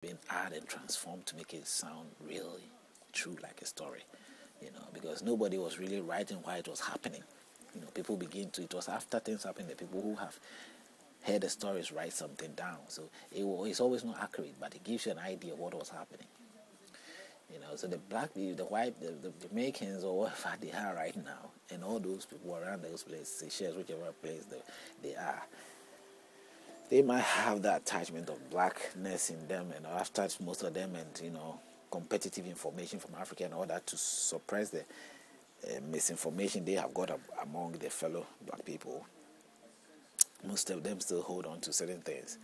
been added and transformed to make it sound really true, like a story. Because nobody was really writing why it was happening. People begin to. It was after things happened that people who have heard the stories write something down. So it's always not accurate, but it gives you an idea of what was happening. So the black people, the white, the Jamaicans or whatever they are right now, and all those people around those places, Seychelles, whichever place they are, they might have that attachment of blackness in them, and after most of them, and competitive information from Africa and all that to suppress the misinformation they have got among their fellow black people. Most of them still hold on to certain things,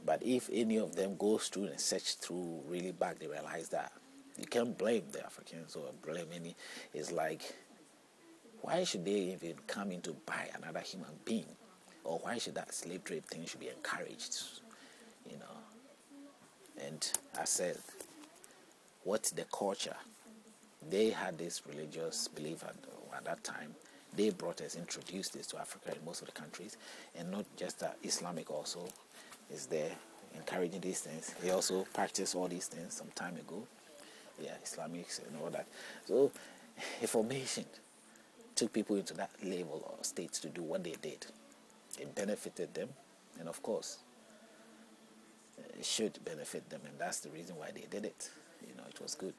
but if any of them goes through and search through really back, they realize that you can't blame the Africans or blame any. It's like, why should they even come in to buy another human being? Or why should that slave trade thing should be encouraged? And I said, what's the culture? They had this religious belief at that time. They introduced this to Africa in most of the countries, and not just that. Islamic also is there encouraging these things. They also practiced all these things some time ago. Yeah, Islamics and all that. So information took people into that level or state to do what they did. It benefited them, and of course, it should benefit them, and that's the reason why they did it. It was good.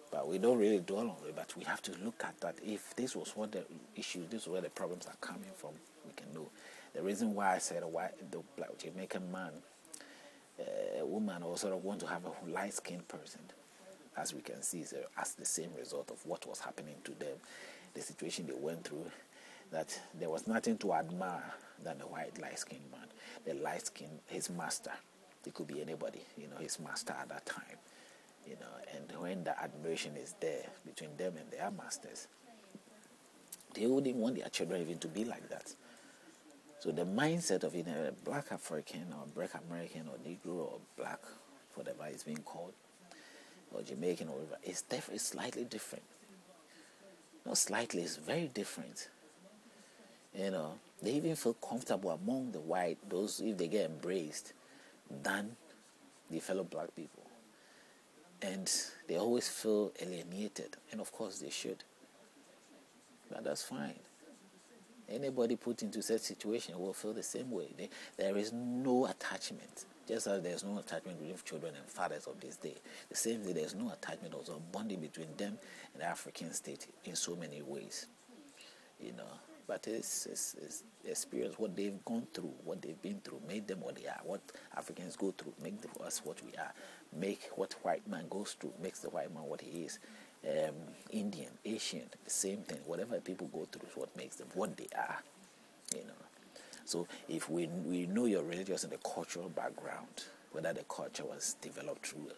But we don't really dwell on it, but we have to look at that. If this was what the issue, this is where the problems are coming from, we can know. The reason why I said the black Jamaican man, a woman, or sort of want to have a light-skinned person, as we can see, as the same result of what was happening to them, the situation they went through, that there was nothing to admire than the white light-skinned man. The light-skinned, his master, it could be anybody, his master at that time. And when the admiration is there between them and their masters, they wouldn't want their children even to be like that. So the mindset of a black African or black American or Negro or black, whatever it's being called, or Jamaican or whatever, is slightly different. Not slightly, it's very different. They even feel comfortable among the white, those if they get embraced, than the fellow black people. And they always feel alienated, and of course they should. But that's fine. Anybody put into such situation will feel the same way. There is no attachment, just as there's no attachment between children and fathers of this day. The same day, there's no attachment or bonding between them and the African state in so many ways. But it's experience, what they've gone through, what they've been through, made them what they are. What Africans go through, make us what we are. Make what white man goes through, makes the white man what he is. Indian, Asian, the same thing. Whatever people go through is what makes them what they are. So if we know your religious and the cultural background, whether the culture was developed through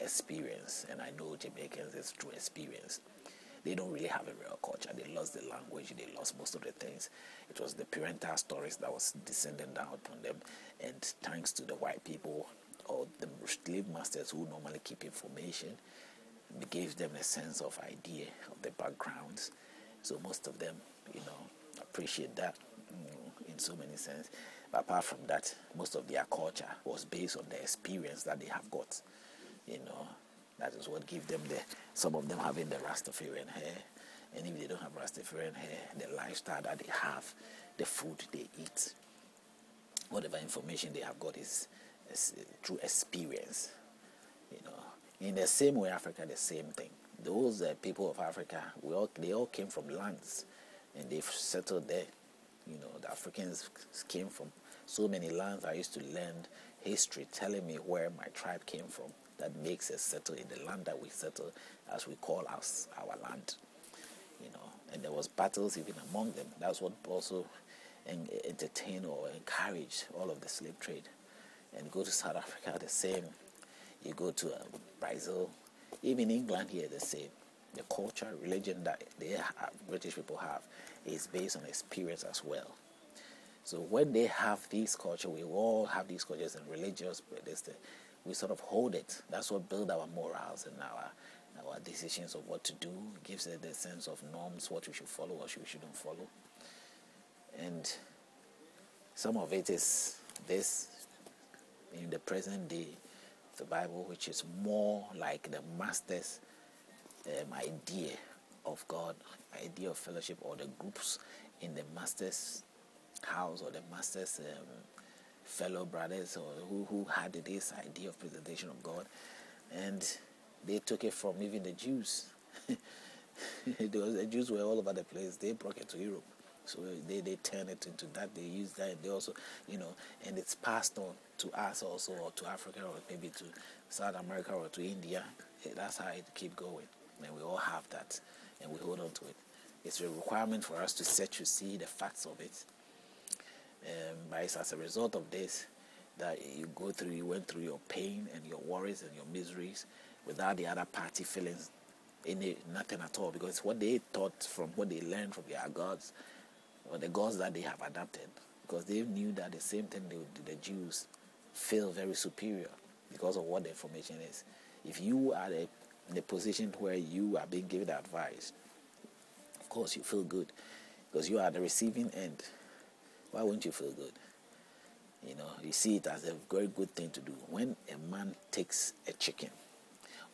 experience, and I know Jamaicans is through experience. They don't really have a real culture. They lost the language. They lost most of the things. It was the parental stories that was descending down upon them. And thanks to the white people or the slave masters who normally keep information, it gave them a sense of idea of the backgrounds. So most of them, appreciate that in so many sense. But apart from that, most of their culture was based on the experience that they have got. That is what gives them some of them having the Rastafarian hair. And if they don't have Rastafarian hair, the lifestyle that they have, the food they eat, whatever information they have got is through experience. In the same way, Africa, the same thing. Those people of Africa, they all came from lands, and they've settled there. The Africans came from so many lands. I used to learn history telling me where my tribe came from. That makes us settle in the land that we settle, as we call our land. And there was battles even among them. That's what also entertained or encouraged all of the slave trade. And go to South Africa, the same. You go to Brazil, even England here, the same. The culture, religion that they have, British people have, is based on experience as well. So when they have these cultures, we all have these cultures and religious, we sort of hold it. That's what builds our morals and our decisions of what to do. It gives it the sense of norms, what we should follow, what we shouldn't follow. And some of it is this in the present day, the Bible, which is more like the master's idea of God, idea of fellowship, or the groups in the master's house or the master's fellow brothers, or who had this idea of presentation of God, and they took it from even the Jews. The Jews were all over the place. They brought it to Europe, so they turned it into that. They used that, and they also, and it's passed on to us also, or to Africa, or maybe to South America, or to India. That's how it keep going, and we all have that, and we hold on to it. It's a requirement for us to search to see the facts of it. But it's as a result of this that you went through your pain and your worries and your miseries without the other party feeling nothing at all, because it's what they taught from what they learned from their gods, or the gods that they have adapted, because they knew that the same thing the Jews feel very superior because of what the information is. If you are in a position where you are being given advice, of course you feel good because you are at the receiving end. Why won't you feel good? You see it as a very good thing to do. When a man takes a chicken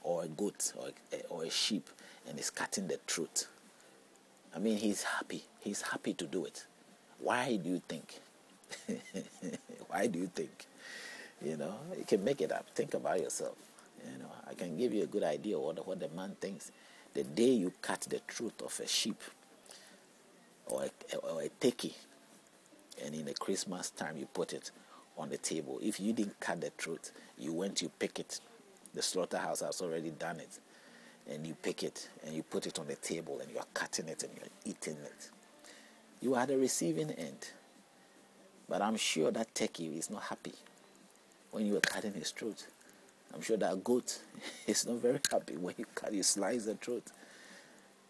or a goat or a sheep and is cutting the throat, I mean, he's happy. He's happy to do it. Why do you think? Why do you think? You can make it up. Think about yourself. I can give you a good idea of what the man thinks. The day you cut the throat of a sheep or a turkey, and in the Christmas time you put it on the table, if you didn't cut the throat, you pick it. The slaughterhouse has already done it, and you pick it and you put it on the table, and you're cutting it and you're eating it. You are the receiving end. But I'm sure that turkey is not happy when you are cutting his throat. I'm sure that goat is not very happy when you slice the throat.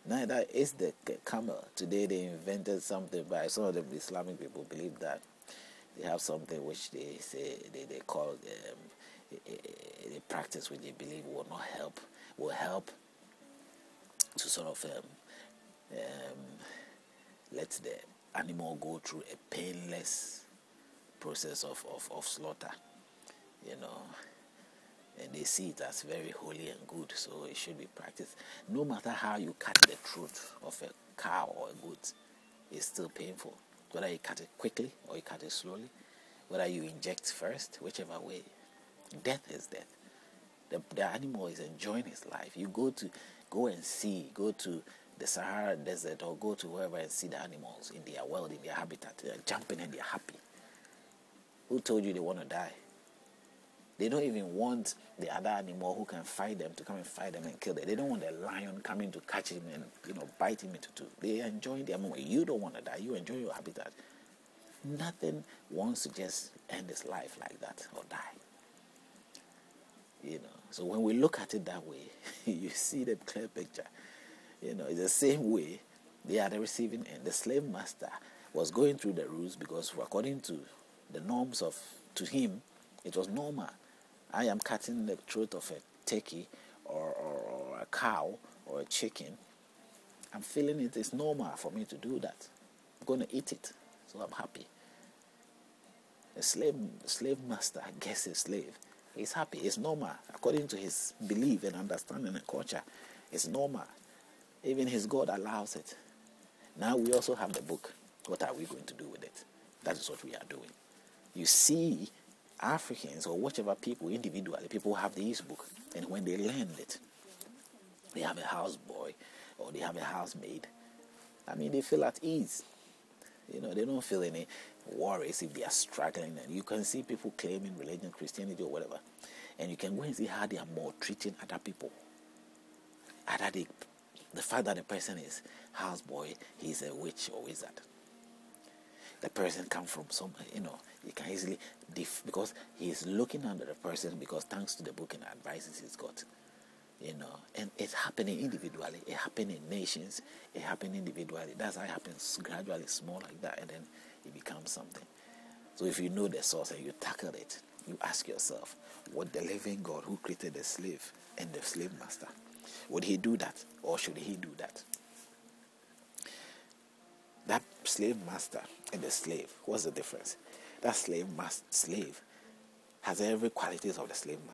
Neither is the camel. Today they invented something, but some of the Islamic people believe that they have something which they say they call a practice which they believe will help to sort of let the animal go through a painless process of slaughter, and they see it as very holy and good, so it should be practiced. No matter how you cut the throat of a cow or a goat, it's still painful. Whether you cut it quickly or you cut it slowly, whether you inject first, whichever way, death is death. The animal is enjoying his life. You go to the Sahara Desert or go to wherever and see the animals in their world, in their habitat. They're jumping and they're happy. Who told you they want to die? They don't even want the other animal who can fight them to come and fight them and kill them. They don't want the lion coming to catch him and bite him into two. They enjoy their moment. You don't want to die. You enjoy your habitat. Nothing wants to just end its life like that or die. So when we look at it that way, you see the clear picture. It's the same way they are the receiving end. The slave master was going through the rules because according to the norms to him, it was normal. I am cutting the throat of a turkey or a cow or a chicken. I'm feeling it is normal for me to do that. I'm going to eat it, so I'm happy. The slave master gets his slave. He's happy. It's normal. According to his belief and understanding and culture, it's normal. Even his God allows it. Now we also have the book. What are we going to do with it? That is what we are doing. You see, Africans or whichever people individually, people have this book, and when they learn it, they have a houseboy or they have a housemaid. I mean, they feel at ease. They don't feel any worries if they are struggling. And you can see people claiming religion, Christianity or whatever, and you can go and see how they are maltreating other people. The fact that the person is houseboy, he's a witch or wizard. The person comes from you can easily because he's looking under the person, because thanks to the book and advices he's got, and it's happening individually, it happens in nations, it happens individually. That's how it happens, gradually, small like that, and then it becomes something. So if you know the source and you tackle it, you ask yourself, would the living God who created the slave and the slave master, would he do that, or should he do that? That slave master and the slave, what's the difference? That slave has every qualities of the slave man.